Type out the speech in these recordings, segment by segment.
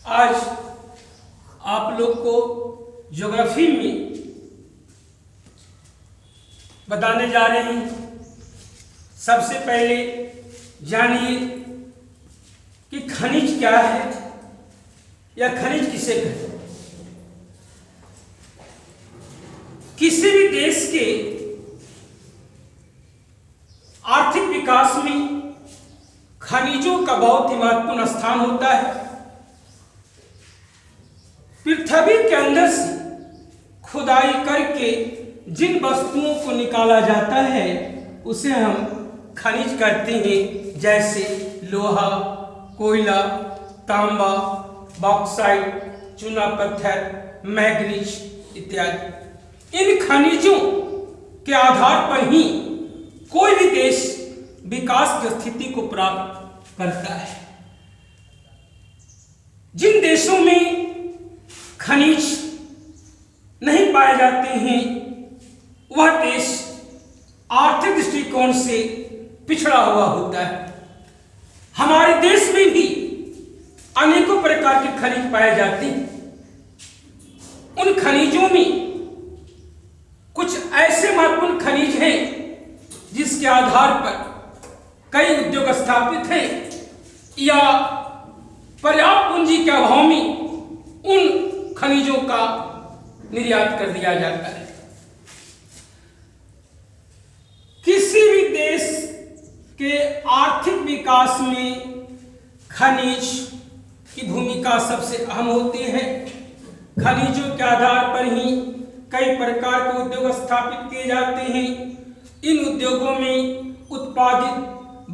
आज आप लोग को ज्योग्राफी में बताने जा रहे हैं। सबसे पहले जानिए कि खनिज क्या है या खनिज किसे कहते हैं। किसी भी देश के आर्थिक विकास में खनिजों का बहुत ही महत्वपूर्ण स्थान होता है। पृथ्वी के अंदर से खुदाई करके जिन वस्तुओं को निकाला जाता है उसे हम खनिज कहते हैं, जैसे लोहा, कोयला, तांबा, बॉक्साइट, चूना पत्थर, मैग्नीज इत्यादि। इन खनिजों के आधार पर ही कोई भी देश विकास की स्थिति को प्राप्त करता है। जिन देशों में खनिज नहीं पाए जाते हैं वह देश आर्थिक दृष्टिकोण से पिछड़ा हुआ होता है। हमारे देश में भी अनेकों प्रकार के खनिज पाए जाते हैं। उन खनिजों में कुछ ऐसे महत्वपूर्ण खनिज हैं जिसके आधार पर कई उद्योग स्थापित हैं या पर्याप्त पूंजी के अभाव में उन खनिजों का निर्यात कर दिया जाता है। किसी भी देश के आर्थिक विकास में खनिज की भूमिका सबसे अहम होती है। खनिजों के आधार पर ही कई प्रकार के उद्योग स्थापित किए जाते हैं। इन उद्योगों में उत्पादित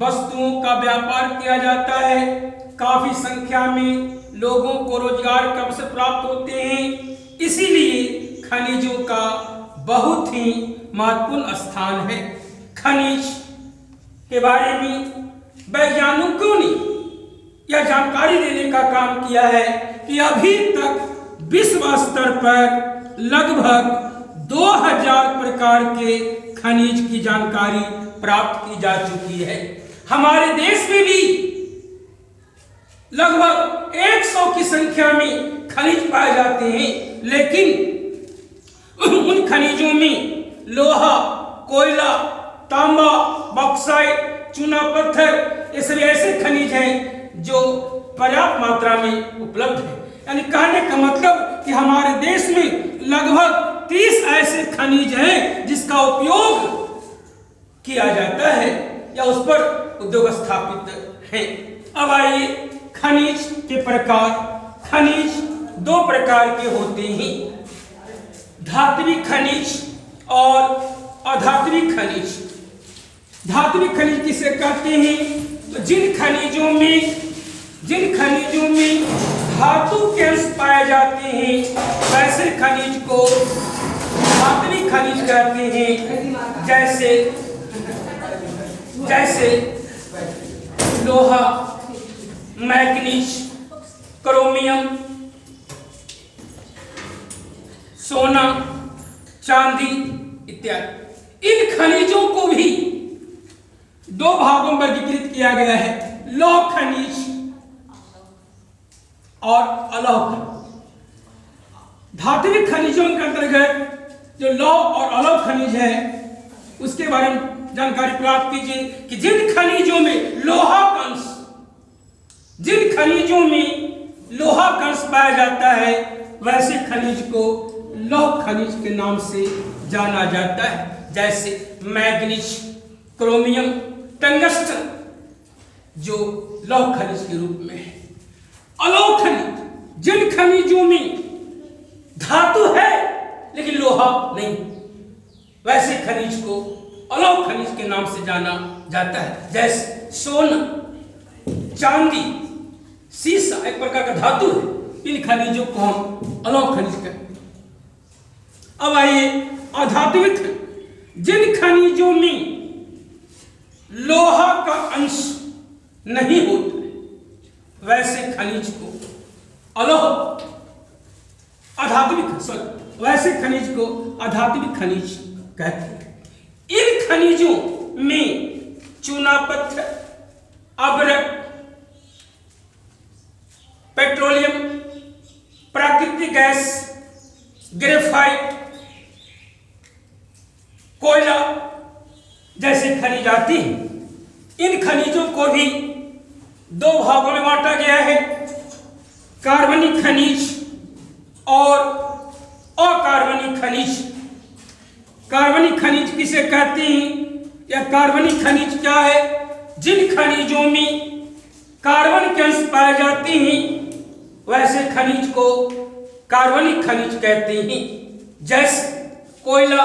वस्तुओं का व्यापार किया जाता है। काफी संख्या में लोगों को रोजगार के अवसर प्राप्त होते हैं। इसीलिए खनिजों का बहुत ही महत्वपूर्ण स्थान है। खनिज के बारे में वैज्ञानिकों ने यह जानकारी देने का काम किया है कि अभी तक विश्व स्तर पर लगभग 2000 प्रकार के खनिज की जानकारी प्राप्त की जा चुकी है। हमारे देश में भी लगभग 100 की संख्या में खनिज पाए जाते हैं, लेकिन उन खनिजों में लोहा, कोयला, तांबा, बॉक्साइट, चूना पत्थर ये सभी ऐसे खनिज हैं जो पर्याप्त मात्रा में उपलब्ध है। यानी कहने का मतलब कि हमारे देश में लगभग 30 ऐसे खनिज हैं जिसका उपयोग किया जाता है या उस पर उद्योग स्थापित है। अब आइए खनिज के प्रकार। खनिज दो प्रकार के होते हैं, धात्विक खनिज और अधात्विक खनिज। धात्विक खनिज किसे कहते हैं? तो जिन खनिजों में धातु के अंश पाए जाते हैं वैसे खनिज को धात्विक खनिज कहते हैं। जैसे लोहा, मैग्नीज, क्रोमियम, सोना, चांदी इत्यादि। इन खनिजों को भी दो भागों में वर्गीकृत किया गया है, लौह खनिज और अलौह खनिज। धात्विक खनिजों के अंतर्गत जो लौह और अलौह खनिज है उसके बारे में जानकारी प्राप्त कीजिए कि जिन खनिजों में लोहा का अंश पाया जाता है वैसे खनिज को लौह खनिज के नाम से जाना जाता है। जैसे मैग्नीज, क्रोमियम, टंगस्टन जो लौह खनिज के रूप में है। अलौह खनिज जिन खनिजों में धातु है लेकिन लोहा नहीं, वैसे खनिज को अलौह खनिज के नाम से जाना जाता है। जैसे सोना, चांदी, सीसा एक प्रकार का धातु है। इन खनिजों को हम अलौह खनिज कहते हैं। अब आइए अधात्विक खनिज। जिन खनिजों में लोहा का अंश नहीं होता है वैसे खनिज को वैसे खनिज को अधात्विक खनिज कहते हैं। इन खनिजों में चूना पत्थर, अब्रक, पेट्रोलियम प्राकृतिक गैस, ग्रेफाइट, कोयला जैसे खनिज आती हैं। इन खनिजों को भी दो भागों में बांटा गया है, कार्बनिक खनिज और अकार्बनिक खनिज। कार्बनिक खनिज किसे कहते हैं या कार्बनिक खनिज क्या है? जिन खनिजों में कार्बन के अंश पाए जाते हैं वैसे खनिज को कार्बनिक खनिज कहते हैं, जैसे कोयला,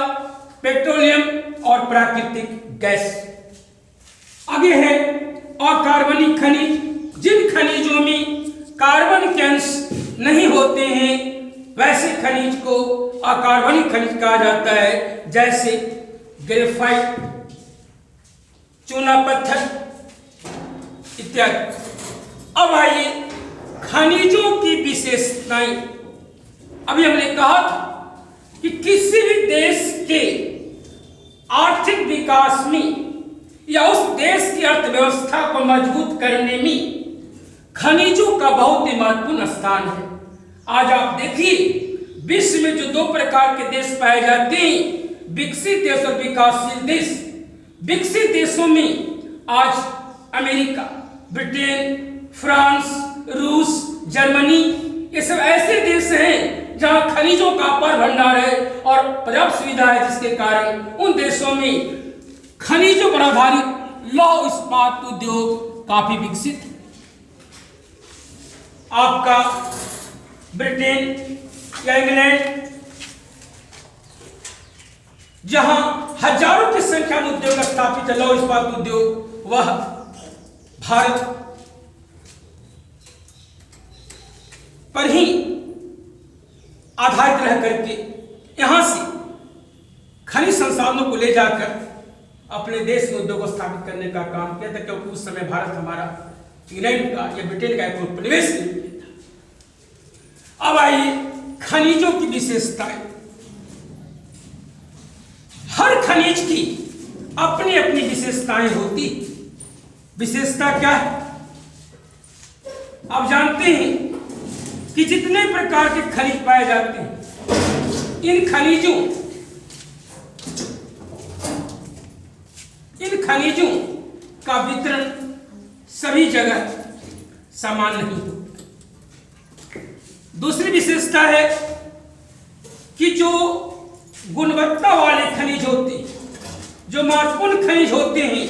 पेट्रोलियम और प्राकृतिक गैस। आगे है अकार्बनिक खनिज, जिन खनिजों में कार्बन के अंश नहीं होते हैं वैसे खनिज को अकार्बनिक खनिज कहा जाता है, जैसे ग्रेफाइट, चूना पत्थर इत्यादि। अब आइए खनिजों की विशेषताएं। अभी हमने कहा था कि किसी भी देश के आर्थिक विकास में या उस देश की अर्थव्यवस्था को मजबूत करने में खनिजों का बहुत ही महत्वपूर्ण स्थान है। आज आप देखिए विश्व में जो दो प्रकार के देश पाए जाते हैं, विकसित देश और विकासशील देश। विकसित देशों में आज अमेरिका, ब्रिटेन, फ्रांस, रूस, जर्मनी, ये सब ऐसे देश हैं जहां खनिजों का अपार भंडार है और पर्याप्त सुविधा है, जिसके कारण उन देशों में खनिजों पर आधारित लौह इस्पात उद्योग काफी विकसित है। आपका ब्रिटेन या इंग्लैंड, जहां हजारों की संख्या में उद्योग स्थापित है, लौह इस्पात उद्योग, वह भारत पर ही आधारित रह करके यहां से खनिज संसाधनों को ले जाकर अपने देश में उद्योग स्थापित करने का काम किया था, क्योंकि उस समय भारत हमारा इंग्लैंड का या ब्रिटेन का एक उपनिवेश था। अब आइए खनिजों की विशेषताएं। हर खनिज की अपनी अपनी विशेषताएं होती। विशेषता क्या है? आप जानते हैं कि जितने प्रकार के खनिज पाए जाते हैं, इन खनिजों का वितरण सभी जगह समान नहीं होता। दूसरी विशेषता है कि जो गुणवत्ता वाले खनिज होते हैं, जो महत्वपूर्ण खनिज होते हैं,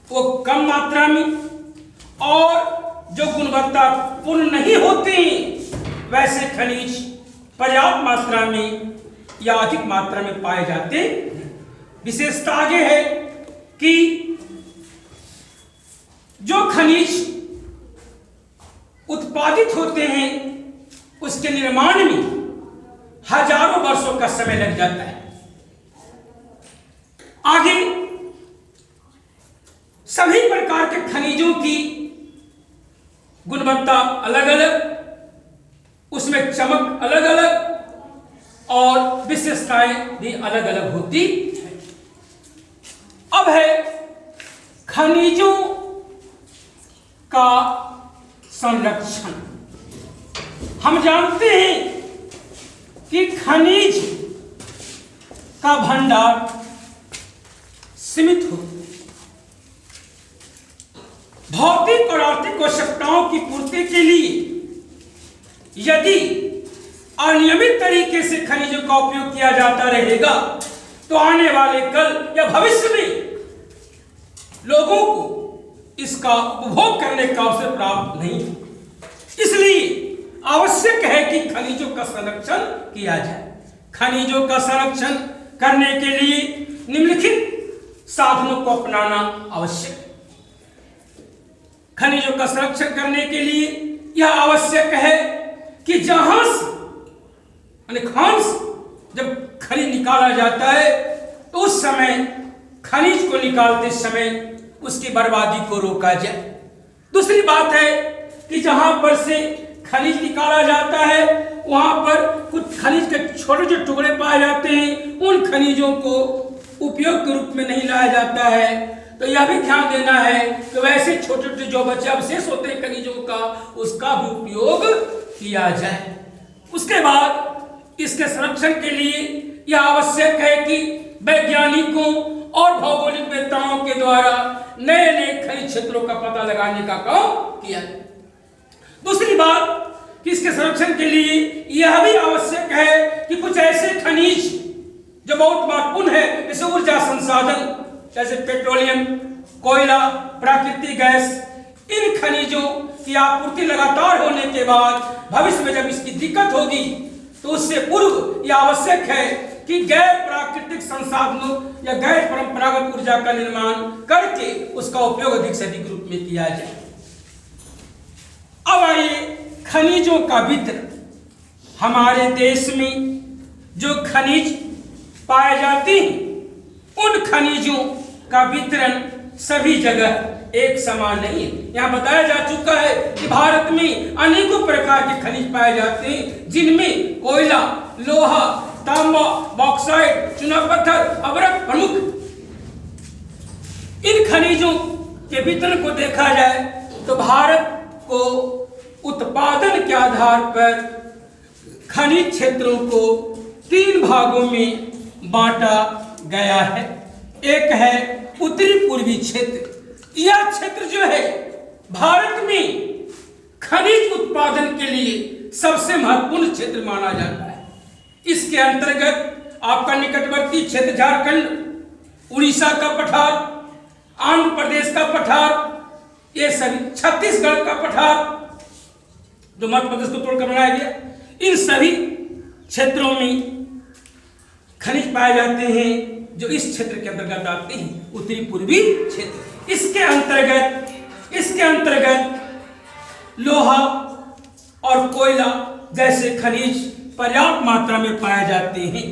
वो कम मात्रा में, और जो गुणवत्तापूर्ण नहीं होते हैं वैसे खनिज पर्याप्त मात्रा में या अधिक मात्रा में पाए जाते हैं। विशेषता आगे है कि जो खनिज उत्पादित होते हैं उसके निर्माण में हजारों वर्षों का समय लग जाता है। आगे सभी प्रकार के खनिजों की गुणवत्ता अलग अलग, उसमें चमक अलग अलग और विशेषताएं भी अलग अलग होती है। अब है खनिजों का संरक्षण। हम जानते हैं कि खनिज का भंडार सीमित होता है। भौतिक और आर्थिक आवश्यकताओं की पूर्ति के लिए यदि अनियमित तरीके से खनिजों का उपयोग किया जाता रहेगा तो आने वाले कल या भविष्य में लोगों को इसका उपभोग करने का अवसर प्राप्त नहीं। इसलिए आवश्यक है कि खनिजों का संरक्षण किया जाए। खनिजों का संरक्षण करने के लिए निम्नलिखित साधनों को अपनाना आवश्यक है। खनिजों का संरक्षण करने के लिए यह आवश्यक है कि जहां से खान से जब खनिज निकाला जाता है तो उस समय खनिज को निकालते समय उसकी बर्बादी को रोका जाए। दूसरी बात है कि जहां पर से खनिज निकाला जाता है वहां पर कुछ खनिज के छोटे छोटे टुकड़े पाए जाते हैं, उन खनिजों को उपयोग के रूप में नहीं लाया जाता है। तो यह भी ध्यान देना है कि वैसे छोटे छोटे जो बचे अवशेष होते हैं खनिजों का, उसका भी उपयोग किया जाए। उसके बाद इसके संरक्षण के लिए यह आवश्यक है कि वैज्ञानिकों और भौगोलिकवेत्ताओं के द्वारा नए नए खनिज क्षेत्रों का पता लगाने का काम किया जाए। दूसरी बात कि इसके संरक्षण के लिए यह भी आवश्यक है कि कुछ ऐसे खनिज जो बहुत महत्वपूर्ण है, जैसे ऊर्जा संसाधन, जैसे पेट्रोलियम, कोयला, प्राकृतिक गैस, इन खनिजों की आपूर्ति लगातार होने के बाद भविष्य में जब इसकी दिक्कत होगी तो उससे पूर्व यह आवश्यक है कि गैर प्राकृतिक संसाधनों या गैर परंपरागत ऊर्जा का निर्माण करके उसका उपयोग अधिक से अधिक रूप में किया जाए। अब आइए खनिजों का वितरण। हमारे देश में जो खनिज पाए जाते हैं उन खनिजों का वितरण सभी जगह एक समान नहीं है। यहाँ बताया जा चुका है कि भारत में अनेकों प्रकार के खनिज पाए जाते हैं, जिनमें कोयला, लोहा, तांबा, बॉक्साइट, चूना पत्थर, अवरक प्रमुख। इन खनिजों के वितरण को देखा जाए तो भारत को उत्पादन के आधार पर खनिज क्षेत्रों को 3 भागों में बांटा गया है। एक है उत्तरी पूर्वी क्षेत्र। यह क्षेत्र जो है भारत में खनिज उत्पादन के लिए सबसे महत्वपूर्ण क्षेत्र माना जाता है। इसके अंतर्गत आपका निकटवर्ती क्षेत्र झारखंड, उड़ीसा का पठार, आंध्र प्रदेश का पठार, ये सभी, छत्तीसगढ़ का पठार जो मध्य प्रदेश को तोड़कर बनाया गया, इन सभी क्षेत्रों में खनिज पाए जाते हैं जो इस क्षेत्र के अंतर्गत आते हैं, उत्तरी पूर्वी क्षेत्र। इसके अंतर्गत लोहा और कोयला जैसे खनिज पर्याप्त मात्रा में पाए जाते हैं।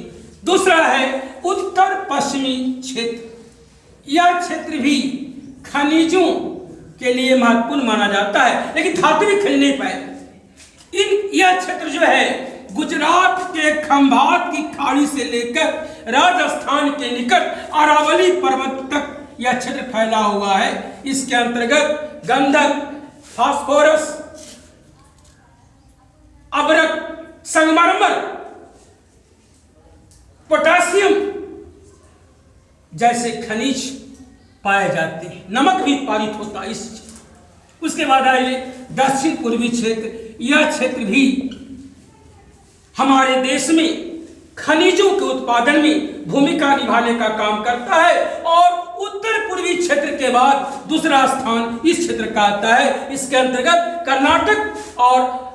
दूसरा है उत्तर पश्चिमी क्षेत्र। यह क्षेत्र भी खनिजों के लिए महत्वपूर्ण माना जाता है, लेकिन धातु खनिज नहीं पाए जाते। यह क्षेत्र जो है गुजरात के खंभात की खाड़ी से लेकर राजस्थान के निकट अरावली पर्वत तक यह क्षेत्र फैला हुआ है। इसके अंतर्गत गंधक, फास्फोरस, अबरक, संगमरमर, पोटासियम जैसे खनिज पाए जाते हैं। नमक भी पारित होता है इस। उसके बाद आइए दक्षिण पूर्वी क्षेत्र। यह क्षेत्र भी हमारे देश में खनिजों के उत्पादन में भूमिका निभाने का काम करता है और उत्तर पूर्वी क्षेत्र के बाद दूसरा स्थान इस क्षेत्र का आता है। इसके अंतर्गत कर्नाटक और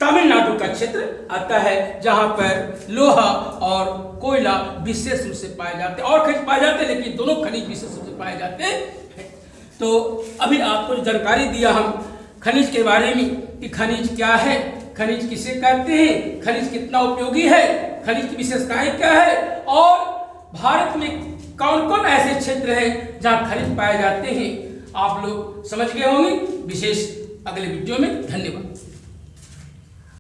तमिलनाडु का क्षेत्र आता है, जहां पर लोहा और कोयला विशेष रूप से पाए जाते हैं। और खनिज पाए जाते हैं, लेकिन दोनों खनिज विशेष रूप से पाए जाते हैं। तो अभी आपको जानकारी दिया हम खनिज के बारे में कि खनिज क्या है, खनिज किसे कहते हैं, खनिज कितना उपयोगी है, खनिज की विशेषताएं क्या है और भारत में कौन कौन ऐसे क्षेत्र हैं जहां खनिज पाए जाते हैं, आप लोग समझ गए होंगे। विशेष अगले वीडियो में। धन्यवाद।